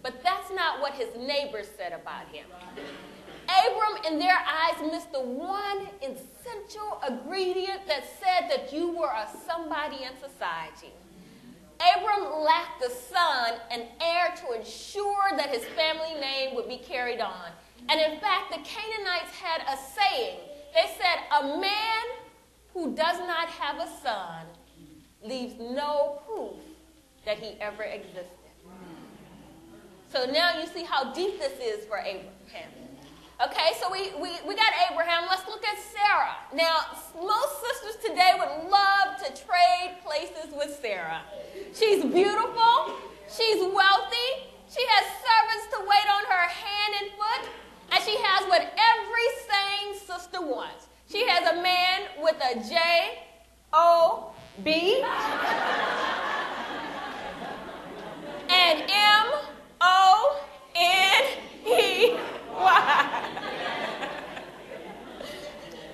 But that's not what his neighbors said about him. Abram, in their eyes, missed the one essential ingredient that said that you were a somebody in society. Abram lacked a son, an heir to ensure that his family name would be carried on. And in fact, the Canaanites had a saying. They said, a man who does not have a son leaves no proof that he ever existed. So now you see how deep this is for Abraham. Okay, so we got Abraham. Let's look at Sarah. Now, most sisters today would love to trade places with Sarah. She's beautiful. She's wealthy. She has servants to wait on her hand and foot. And she has what every sane sister wants. She has a man with a J-O-B and M-O-N-E-Y.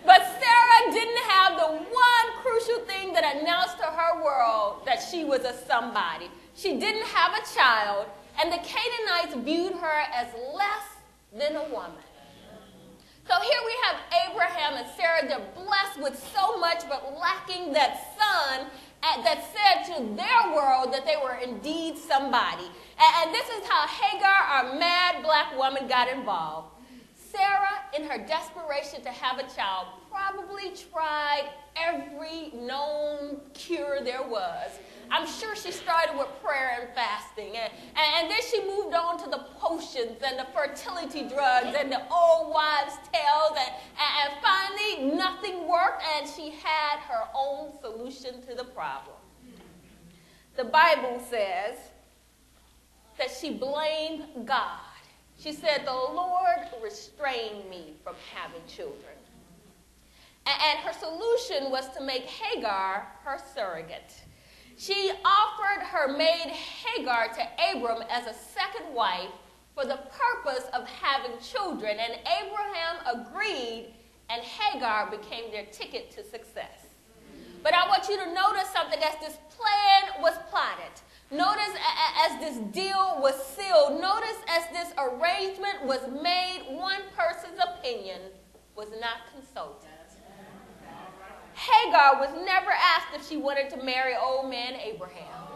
But Sarah didn't have the one crucial thing that announced to her world that she was a somebody. She didn't have a child, and the Canaanites viewed her as less than a woman. So here we have Abraham and Sarah. They're blessed with so much, but lacking that son that said to their world that they were indeed somebody. And this is how Hagar, our mad black woman, got involved. Sarah, in her desperation to have a child, probably tried every known cure there was. I'm sure she started with prayer and fasting, and then she moved on to the potions and the fertility drugs and the old wives' tales, and finally nothing worked, and she had her own solution to the problem. The Bible says that she blamed God. She said, the Lord restrained me from having children. And her solution was to make Hagar her surrogate. She offered her maid Hagar to Abram as a second wife for the purpose of having children, and Abraham agreed, and Hagar became their ticket to success. But I want you to notice something as this plan was plotted. Notice as this deal was sealed. Notice as this arrangement was made, one person's opinion was not consulted. Hagar was never asked if she wanted to marry old man Abraham.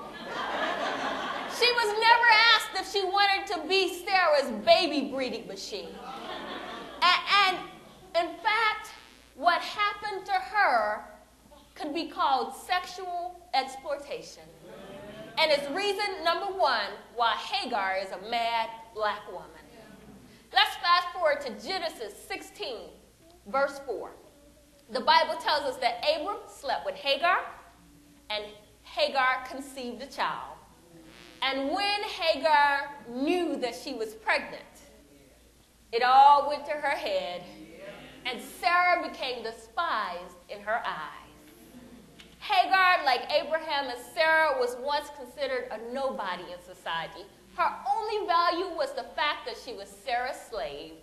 She was never asked if she wanted to be Sarah's baby breeding machine. And in fact, what happened to her could be called sexual exploitation. And it's reason number one why Hagar is a mad black woman. Let's fast forward to Genesis 16, verse 4. The Bible tells us that Abram slept with Hagar, and Hagar conceived a child. And when Hagar knew that she was pregnant, it all went to her head, and Sarah became despised in her eyes. Hagar, like Abraham and Sarah, was once considered a nobody in society. Her only value was the fact that she was Sarah's slave.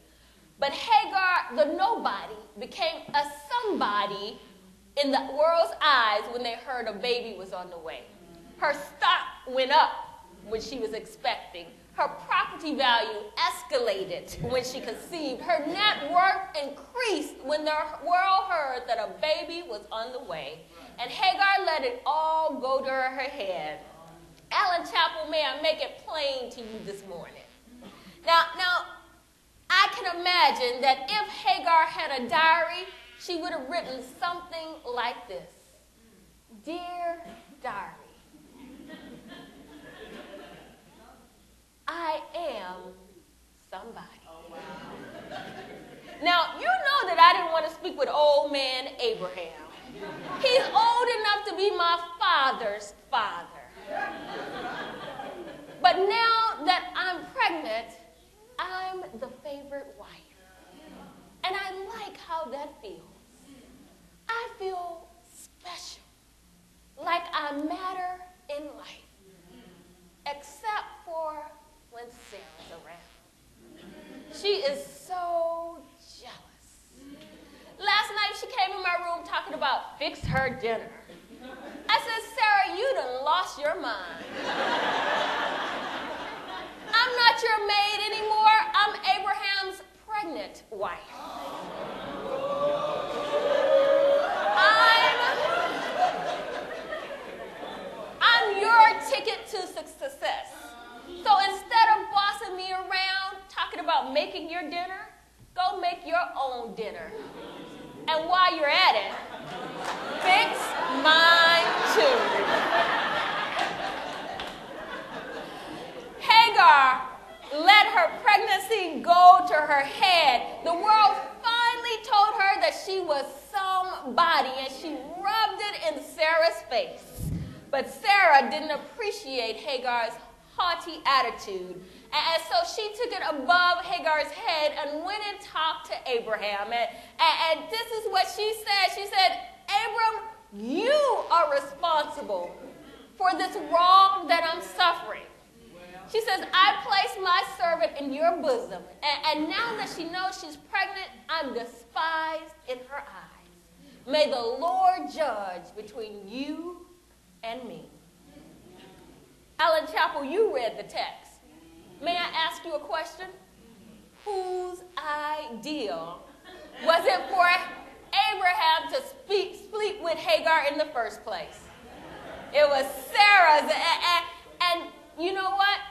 But Hagar, the nobody, became a somebody in the world's eyes when they heard a baby was on the way. Her stock went up when she was expecting. Her property value escalated when she conceived. Her net worth increased when the world heard that a baby was on the way. And Hagar let it all go to her head. Alan Chapel, may I make it plain to you this morning? Now, I can imagine that if Hagar had a diary, she would have written something like this. Dear diary, I am somebody. Now, you know that I didn't want to speak with old man Abraham. He's old enough to be my father's father. But now that I'm pregnant, I'm the favorite wife. And I like how that feels. I feel special, like I matter in life, except for when Sarah's around. She is so jealous. Last night she came in my room talking about fix her dinner. I said, Sarah, you done lost your mind. I'm not wife. I'm your ticket to success. So instead of bossing me around, talking about making your dinner, go make your own dinner. And while you're at it, fix mine too. Hagar let her pregnancy go to her head. The world finally told her that she was somebody, and she rubbed it in Sarah's face. But Sarah didn't appreciate Hagar's haughty attitude. And so she took it above Hagar's head and went and talked to Abraham. And this is what she said. She said, Abram, you are responsible for this wrong that I'm suffering. She says, I placed my servant in your bosom. And now that she knows she's pregnant, I'm despised in her eyes. May the Lord judge between you and me. Alan Chapel, you read the text. May I ask you a question? Whose idea was it for Abraham to sleep with Hagar in the first place? It was Sarah's. And you know what?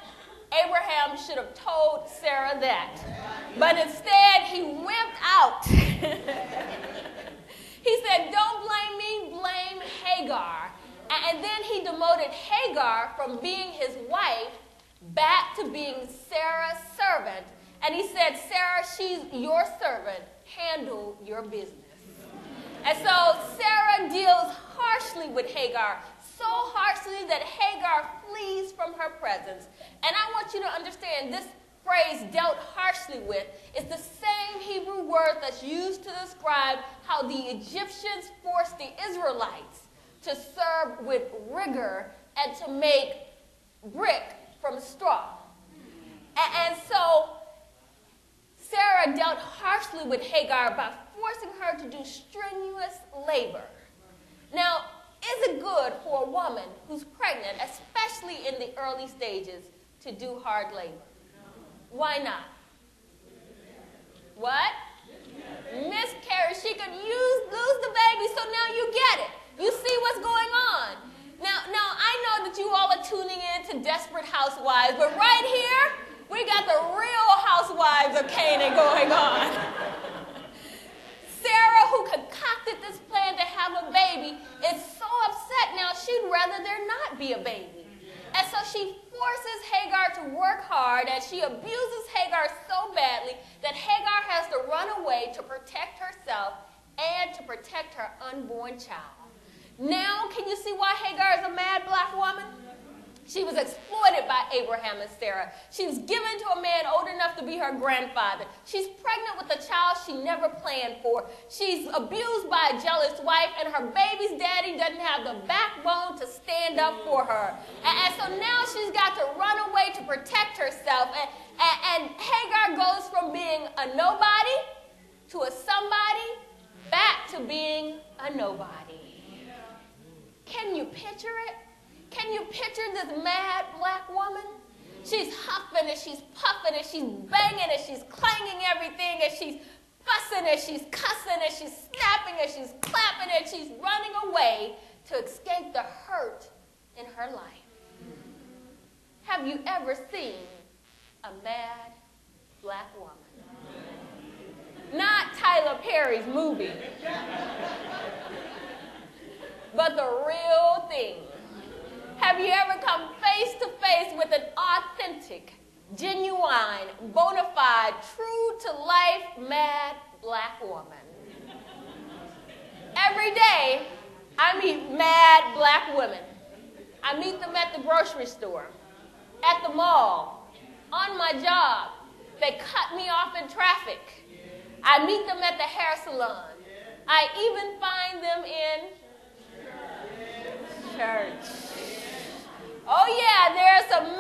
Abraham should have told Sarah that. But instead, he wimped out. He said, don't blame me, blame Hagar. And then he demoted Hagar from being his wife back to being Sarah's servant. And he said, Sarah, she's your servant. Handle your business. And so Sarah deals harshly with Hagar, so harshly that Hagar flees from her presence. And I want you to understand this phrase, dealt harshly with, is the same Hebrew word that's used to describe how the Egyptians forced the Israelites to serve with rigor and to make brick from straw. And so Sarah dealt harshly with Hagar by forcing her to do strenuous labor. Now, is it good for a woman who's pregnant, especially in the early stages, to do hard labor? Why not? What? Miscarriage. She could lose the baby, so now you get it. You see what's going on. Now I know that you all are tuning in to Desperate Housewives, but right here, we got the real housewives of Canaan going on. Sarah, who concocted this plan to have a baby, is so upset now she'd rather there not be a baby. And so she forces Hagar to work hard, and she abuses Hagar so badly that Hagar has to run away to protect herself and to protect her unborn child. Now, can you see why Hagar is a mad black woman? She was exploited by Abraham and Sarah. She was given to a man old enough to be her grandfather. She's pregnant with a child she never planned for. She's abused by a jealous wife, and her baby's daddy doesn't have the backbone to stand up for her. And so now she's got to run away to protect herself. And Hagar goes from being a nobody to a somebody back to being a nobody. Can you picture it? Can you picture this mad black woman? She's huffing and she's puffing and she's banging and she's clanging everything and she's fussing and she's cussing and she's snapping and she's clapping and she's running away to escape the hurt in her life. Have you ever seen a mad black woman? Not Tyler Perry's movie, but the real thing. Have you ever come face to face with an authentic, genuine, bona fide, true-to-life, mad black woman? Every day, I meet mad black women. I meet them at the grocery store, at the mall, on my job. They cut me off in traffic. I meet them at the hair salon. I even find them in church. Oh yeah, there are some